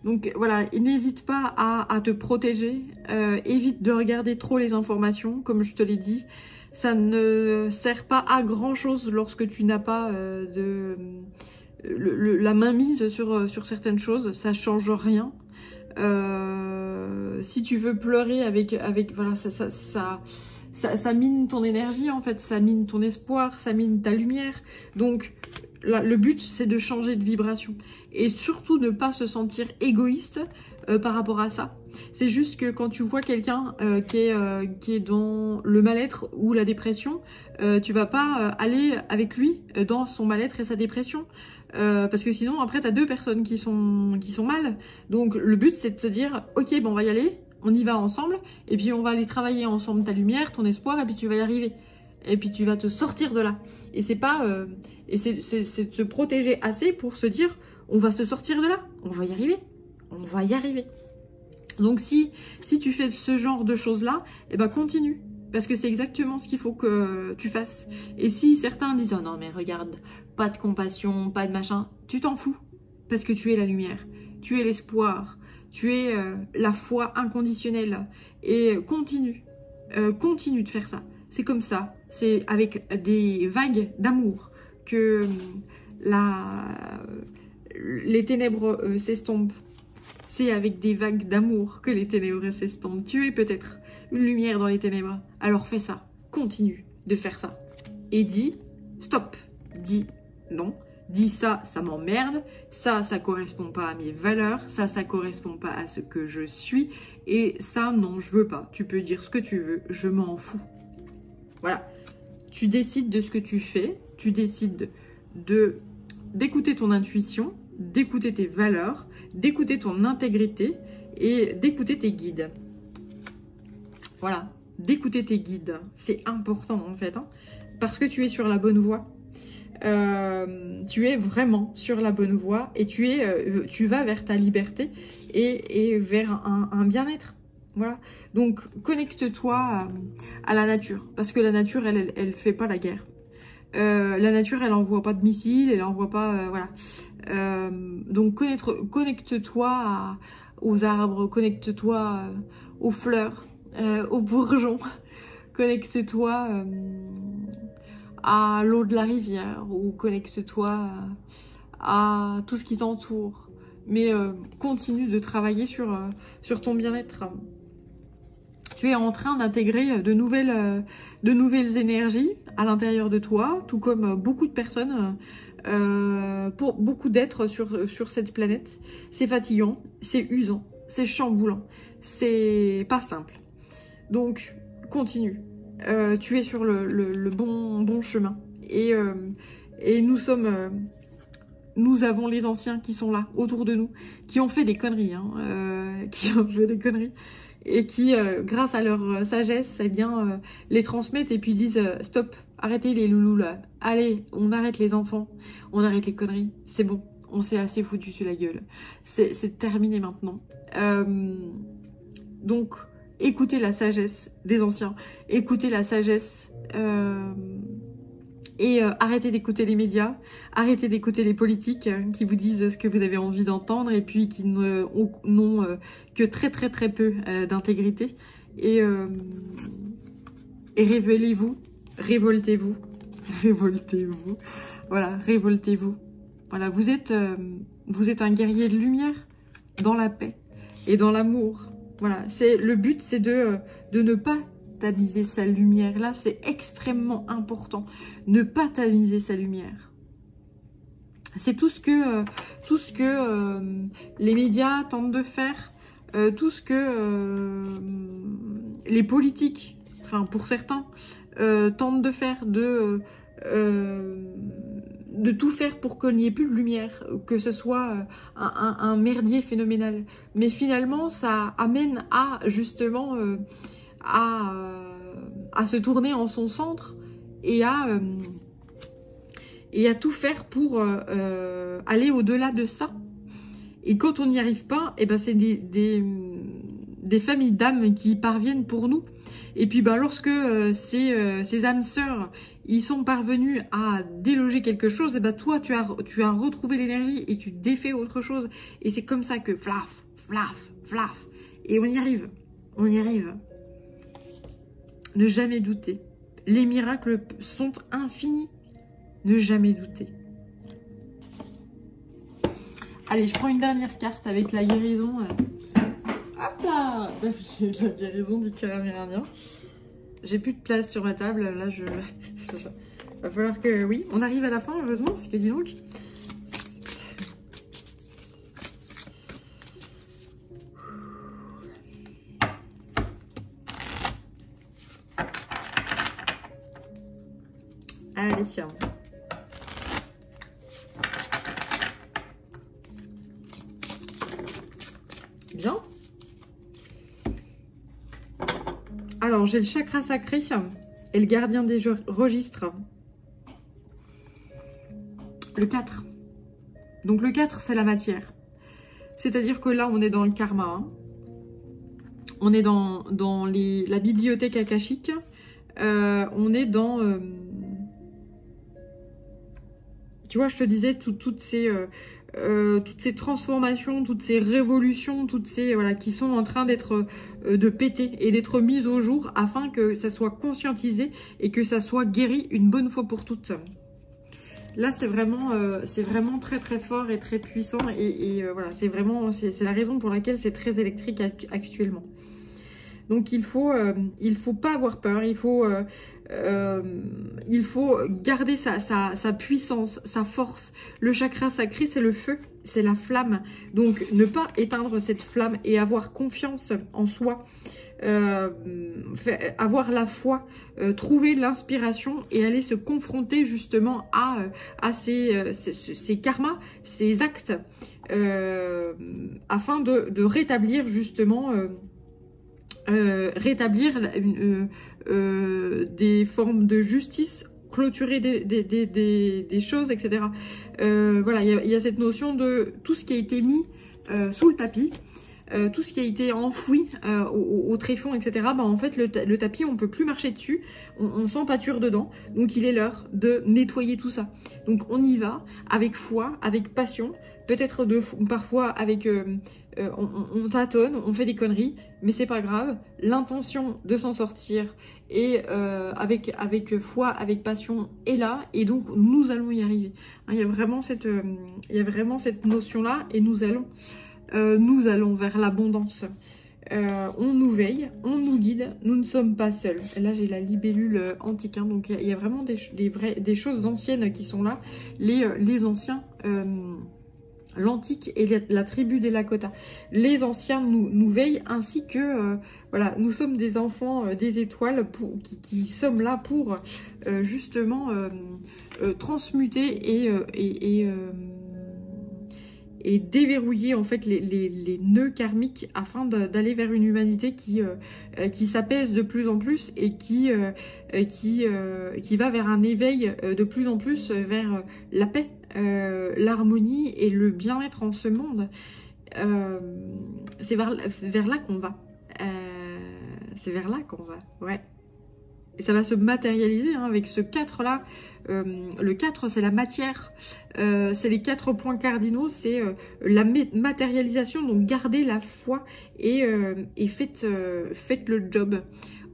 Donc voilà, n'hésite pas à te protéger, évite de regarder trop les informations, comme je te l'ai dit. Ça ne sert pas à grand chose lorsque tu n'as pas la main mise sur certaines choses, ça change rien. Si tu veux pleurer avec voilà, ça mine ton énergie en fait, ça mine ton espoir, ça mine ta lumière. Donc là, le but c'est de changer de vibration et surtout ne pas se sentir égoïste par rapport à ça. C'est juste que quand tu vois quelqu'un qui est dans le mal-être ou la dépression, tu vas pas aller avec lui dans son mal-être et sa dépression. Parce que sinon après t'as deux personnes qui sont mal. Donc le but c'est de se dire ok, bon on va y aller, on y va ensemble et puis on va aller travailler ensemble ta lumière, ton espoir, et puis tu vas y arriver et puis tu vas te sortir de là. Et c'est pas et c'est de se protéger assez pour se dire on va se sortir de là, on va y arriver, donc si tu fais ce genre de choses là, eh ben continue, Parce que c'est exactement ce qu'il faut que tu fasses. Et si certains disent « Oh non mais regarde, pas de compassion, pas de machin », tu t'en fous. Parce que tu es la lumière, tu es l'espoir, tu es la foi inconditionnelle. Et continue de faire ça. C'est comme ça, c'est avec des vagues d'amour que les ténèbres s'estompent. C'est avec des vagues d'amour que les ténèbres s'estompent. Tu es peut-être une lumière dans les ténèbres. Alors fais ça. Continue de faire ça. Et dis stop. Dis non. Dis ça, ça m'emmerde. Ça correspond pas à mes valeurs. Ça correspond pas à ce que je suis. Et ça, non, je veux pas. Tu peux dire ce que tu veux. Je m'en fous. Voilà. Tu décides de ce que tu fais. Tu décides d'écouter ton intuition, d'écouter tes valeurs, d'écouter ton intégrité et d'écouter tes guides. Voilà, d'écouter tes guides, c'est important en fait, hein, parce que tu es sur la bonne voie. Tu es vraiment sur la bonne voie et tu vas vers ta liberté et vers un bien-être. Voilà, donc connecte-toi à la nature, parce que la nature, elle fait pas la guerre. La nature, elle envoie pas de missiles, elle envoie pas, voilà. Donc connecte-toi aux arbres, connecte-toi aux fleurs, aux bourgeons, connecte-toi à l'eau de la rivière ou connecte-toi à tout ce qui t'entoure. Mais continue de travailler sur ton bien-être. Tu es en train d'intégrer de nouvelles énergies à l'intérieur de toi, tout comme beaucoup de personnes, pour beaucoup d'êtres sur cette planète. C'est fatigant, c'est usant, c'est chamboulant, c'est pas simple. Donc, continue. Tu es sur le bon chemin. Et nous avons les anciens qui sont là, autour de nous, qui ont fait des conneries, et qui, grâce à leur sagesse, eh bien, les transmettent et puis disent stop, arrêtez les loulous là, allez, on arrête les enfants, on arrête les conneries, c'est bon, on s'est assez foutu sur la gueule, c'est terminé maintenant. Donc, écoutez la sagesse des anciens, écoutez la sagesse et arrêtez d'écouter les médias, arrêtez d'écouter les politiques qui vous disent ce que vous avez envie d'entendre et puis qui n'ont que très peu d'intégrité. Et révélez-vous, révoltez-vous, voilà, révoltez-vous. Voilà, vous êtes un guerrier de lumière dans la paix et dans l'amour. Voilà, le but, c'est de ne pas tamiser sa lumière. Là, c'est extrêmement important. Ne pas tamiser sa lumière. C'est tout ce que les médias tentent de faire, tout ce que les politiques, enfin pour certains, tentent de faire, de tout faire pour qu'il n'y ait plus de lumière, que ce soit un merdier phénoménal. Mais finalement, ça amène à justement à se tourner en son centre et à tout faire pour aller au-delà de ça. Et quand on n'y arrive pas, eh ben c'est des familles d'âmes qui parviennent pour nous. Et puis ben, lorsque ces âmes sœurs ils sont parvenus à déloger quelque chose, et ben toi tu as retrouvé l'énergie et tu défais autre chose. Et c'est comme ça que flaf, flaf, flaf. Et on y arrive. On y arrive. Ne jamais douter. Les miracles sont infinis. Ne jamais douter. Allez, je prends une dernière carte avec la guérison. Hop là, la guérison du cœur amérindien. J'ai plus de place sur ma table. Là, va falloir que... Oui, on arrive à la fin, heureusement, parce que dis donc... Allez. Bien. Alors, j'ai le chakra sacré et le gardien des registres. Le 4. Donc, le 4, c'est la matière. C'est-à-dire que là, on est dans le karma. Hein. On est dans la bibliothèque akashique. On est dans... tu vois, je te disais, toutes ces transformations, toutes ces révolutions, toutes ces... Voilà, qui sont en train d'être... de péter et d'être mises au jour afin que ça soit conscientisé et que ça soit guéri une bonne fois pour toutes. Là, c'est vraiment très très fort et très puissant et voilà, c'est la raison pour laquelle c'est très électrique actuellement. Donc il faut pas avoir peur, il faut garder sa puissance, sa force. Le chakra sacré, c'est le feu, c'est la flamme. Donc ne pas éteindre cette flamme et avoir confiance en soi. Avoir la foi, trouver l'inspiration et aller se confronter justement à ces karmas, ces actes, afin de rétablir justement des formes de justice, clôturer des choses, etc. Voilà, il y a cette notion de tout ce qui a été mis sous le tapis. Tout ce qui a été enfoui au tréfonds, etc. Bah, en fait, le tapis, on peut plus marcher dessus, on s'empâture dedans. Donc, il est l'heure de nettoyer tout ça. Donc, on y va avec foi, avec passion. Peut-être parfois avec... on tâtonne, on fait des conneries, mais c'est pas grave. L'intention de s'en sortir et avec foi, avec passion est là. Et donc, nous allons y arriver. Hein, il y a vraiment cette notion-là et nous allons vers l'abondance. On nous veille, on nous guide, nous ne sommes pas seuls. Et là, j'ai la libellule antique. Hein, donc, il y a vraiment des choses anciennes qui sont là. Les anciens, l'antique et la tribu des Lakota. Les anciens nous veillent, ainsi que, voilà, nous sommes des enfants des étoiles qui sommes là pour, justement, transmuter et déverrouiller en fait les nœuds karmiques afin d'aller vers une humanité qui s'apaise de plus en plus et qui va vers un éveil de plus en plus vers la paix, l'harmonie et le bien-être en ce monde. C'est vers là qu'on va. C'est vers là qu'on va, ouais. Et ça va se matérialiser hein, avec ce 4-là. Le 4, c'est la matière. C'est les 4 points cardinaux. C'est la matérialisation. Donc, gardez la foi et faites le job.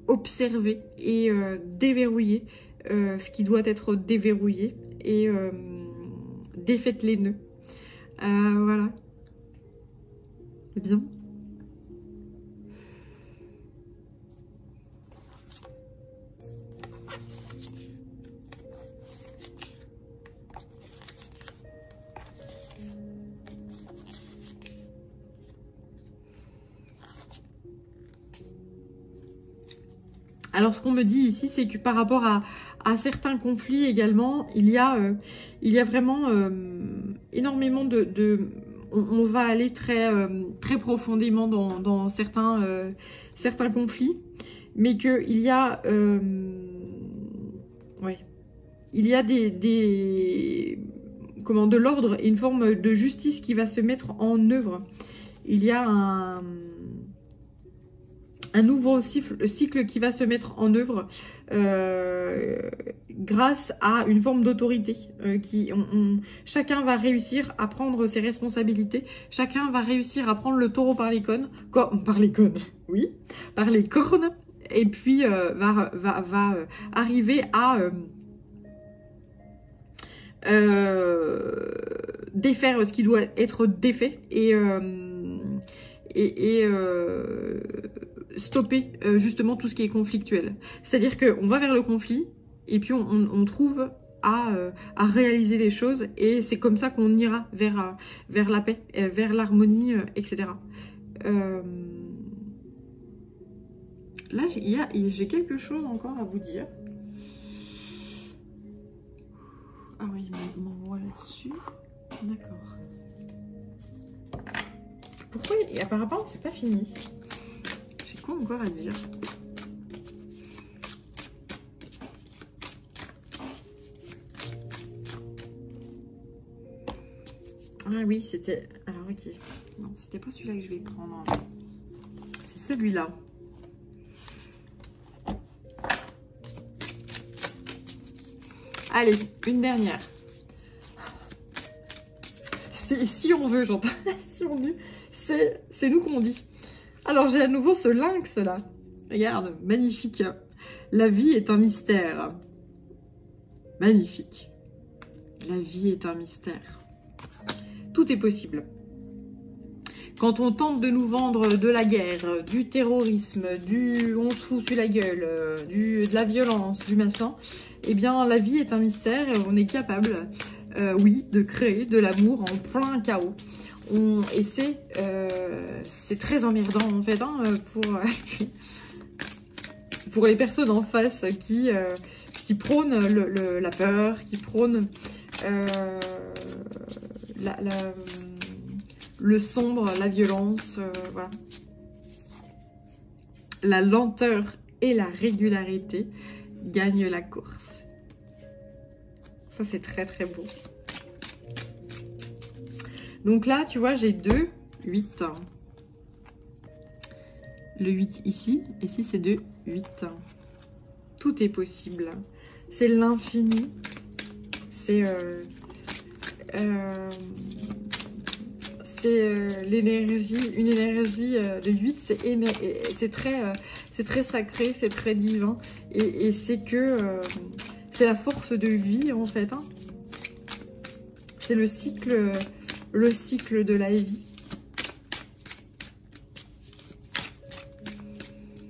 Observez et déverrouillez ce qui doit être déverrouillé. Et défaites les nœuds. Voilà. C'est bien. Alors, ce qu'on me dit ici, c'est que par rapport à certains conflits également, il y a vraiment énormément on va aller très profondément dans certains conflits, mais qu'il y a il y a de l'ordre et une forme de justice qui va se mettre en œuvre. Il y a un nouveau cycle qui va se mettre en œuvre grâce à une forme d'autorité. Chacun va réussir à prendre ses responsabilités. Chacun va réussir à prendre le taureau par les cornes. Oui, par les cornes. Et puis va arriver à défaire ce qui doit être défait et stopper justement tout ce qui est conflictuel. C'est-à-dire qu'on va vers le conflit et puis on trouve à réaliser les choses et c'est comme ça qu'on ira vers la paix, vers l'harmonie, etc. Là, j'ai quelque chose encore à vous dire. Ah oui, il m'envoie là-dessus. D'accord. Pourquoi apparemment, c'est pas fini. J'ai quoi encore à dire? Ah oui, c'était... Alors, ok. Non, c'était pas celui-là que je vais prendre. C'est celui-là. Allez, une dernière. Si on veut, j'entends. Si on veut, c'est nous qu'on dit. Alors, j'ai à nouveau ce lynx, là. Regarde, magnifique. La vie est un mystère. Magnifique. La vie est un mystère. Tout est possible. Quand on tente de nous vendre de la guerre, du terrorisme, on se fout sur la gueule, de la violence, du machin, eh bien, la vie est un mystère et on est capable, oui, de créer de l'amour en plein chaos. Et c'est très emmerdant, en fait, hein, pour les personnes en face qui prônent la peur, qui prônent le sombre, la violence, voilà. La lenteur et la régularité gagnent la course. Ça, c'est très, très beau. Donc là, tu vois, j'ai 2, 8. Le 8 ici, et ici, c'est 2, 8. Tout est possible. C'est l'infini. C'est l'énergie, une énergie de 8, c'est très sacré, c'est très divin, et c'est c'est la force de vie, en fait, hein. C'est le cycle de la vie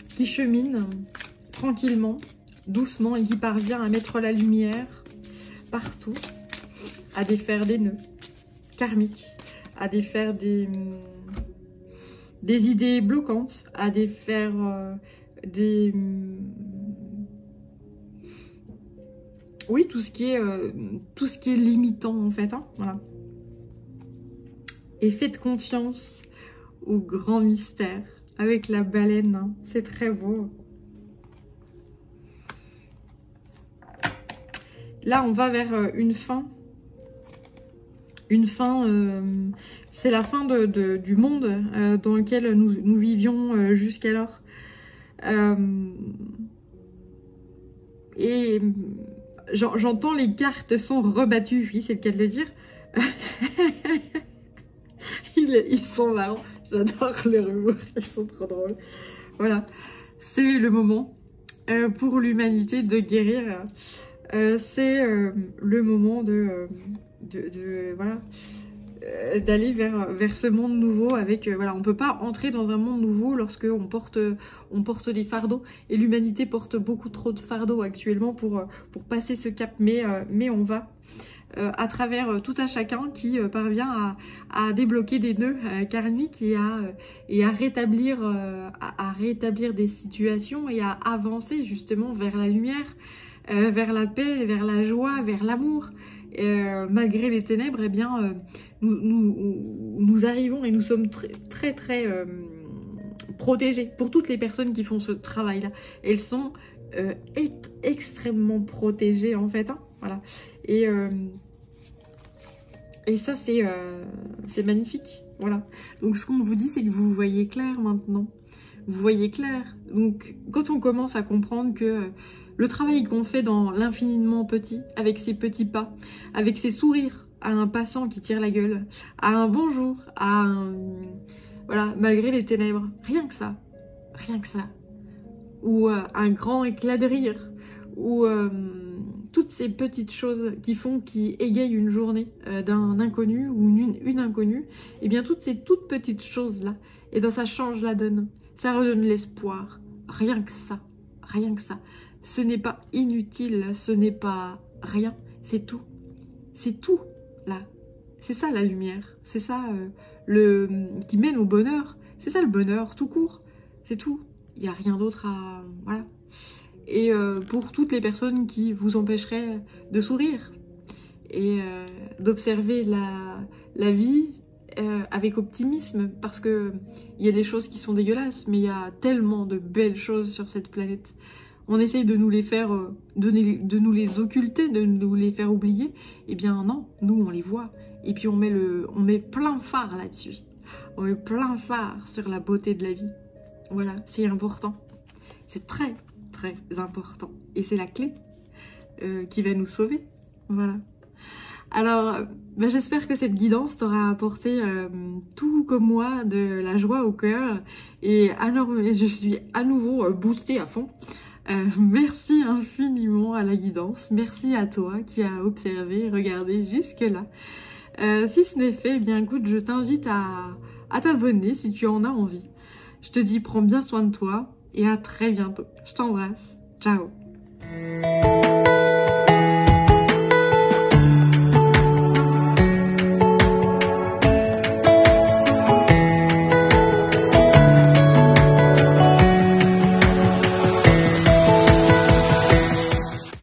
qui chemine tranquillement, doucement, et qui parvient à mettre la lumière partout, à défaire des nœuds karmiques, à défaire des idées bloquantes, à défaire oui, tout ce qui est limitant, en fait, hein, voilà. Et faites confiance au grand mystère avec la baleine, hein. C'est très beau. Là, on va vers une fin. Une fin, c'est la fin du monde dans lequel nous vivions jusqu'alors. Et j'entends les cartes sont rebattues, oui, c'est le cas de le dire. Ils sont marrants, j'adore leur humour, ils sont trop drôles. Voilà, c'est le moment pour l'humanité de guérir. C'est le moment voilà, d'aller vers ce monde nouveau avec voilà, on peut pas entrer dans un monde nouveau lorsque on porte des fardeaux, et l'humanité porte beaucoup trop de fardeaux actuellement pour passer ce cap, mais on va à travers tout à chacun qui parvient à débloquer des nœuds karmiques et à rétablir des situations et à avancer justement vers la lumière, vers la paix, vers la joie, vers l'amour. Malgré les ténèbres, eh bien, nous arrivons et nous sommes très protégés. Pour toutes les personnes qui font ce travail-là, elles sont extrêmement protégées, en fait, hein, voilà. Et ça, c'est magnifique, voilà. Donc, ce qu'on vous dit, c'est que vous voyez clair maintenant. Vous voyez clair. Donc, quand on commence à comprendre que le travail qu'on fait dans l'infiniment petit, avec ses petits pas, avec ses sourires à un passant qui tire la gueule, à un bonjour, voilà, malgré les ténèbres, rien que ça, ou un grand éclat de rire, ou toutes ces petites choses qui égayent une journée d'un inconnu ou une inconnue, et bien toutes ces toutes petites choses-là, et bien ça change la donne, ça redonne l'espoir, rien que ça. Ce n'est pas inutile, ce n'est pas rien, c'est tout, là. C'est ça la lumière, c'est ça qui mène au bonheur, c'est ça le bonheur tout court, c'est tout. Il n'y a rien d'autre à... Voilà. Et pour toutes les personnes qui vous empêcheraient de sourire et d'observer la vie avec optimisme, parce que il y a des choses qui sont dégueulasses, mais il y a tellement de belles choses sur cette planète. On essaye de nous les faire, de nous les occulter, de nous les faire oublier. Eh bien non, nous on les voit. Et puis on met plein phare là-dessus. On met plein phare sur la beauté de la vie. Voilà, c'est important. C'est très important. Et c'est la clé qui va nous sauver. Voilà. Alors, j'espère que cette guidance t'aura apporté, tout comme moi, de la joie au cœur. Et alors, je suis à nouveau boostée à fond. Merci infiniment à la guidance. Merci à toi qui a observé, regardé jusque-là. Si ce n'est fait, eh bien écoute, je t'invite à t'abonner si tu en as envie. Je te dis, prends bien soin de toi et à très bientôt. Je t'embrasse. Ciao.